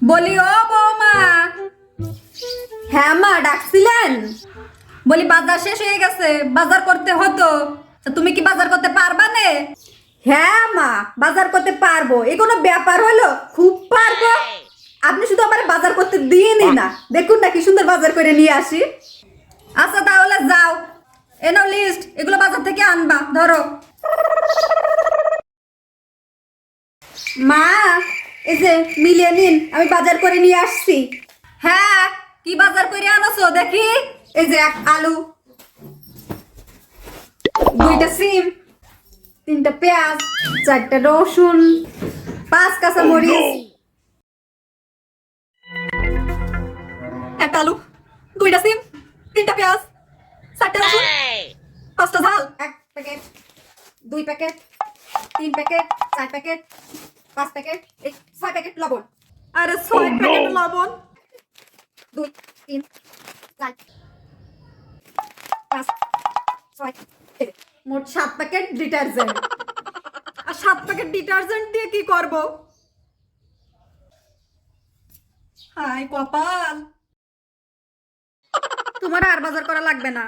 বলি ও বৌমা। হ্যাঁ মা, ডাকছিলেন? বলি বাজার শেষ হয়ে গেছে, বাজার করতে হতো, তা তুমি কি বাজার করতে পারবা নে? হ্যাঁ মা, বাজার করতে পারবো, এ কোনো ব্যাপার হলো? খুব পারবো। আপনি শুধু আমার বাজার করতে দিয়েনই না, দেখুন না কি সুন্দর বাজার করে নিয়ে আসি। আচ্ছা তাহলে যাও, এ নাও লিস্ট, এগুলো বাজার থেকে আনবা, ধরো। মা, এই যে মিলিয়ে নিন, আমি বাজার করে নিয়ে আসছি। হ্যাঁ, কি বাজার করে আনছো দেখি? এই যে এক আলু, 2টা সিম, 3টা পেঁয়াজ, 4টা রসুন, 5 কাঁচা মরিচ, একটা আলু, 2টা সিম, 3টা পেঁয়াজ, 4টা রসুন, 5টা ঝাল, 1 packet, 2 packet, 3 packet, 4 packet, 5 packet, 6 packet লবণ। আরে 6 প্যাকেট লবণ, 2 3 4 5 6, মোট 7 প্যাকেট ডিটারজেন্ট। আর 7 প্যাকেট ডিটারজেন্ট দিয়ে কি করব? হাই কপাল, তোমার আর বাজার করা লাগবে না।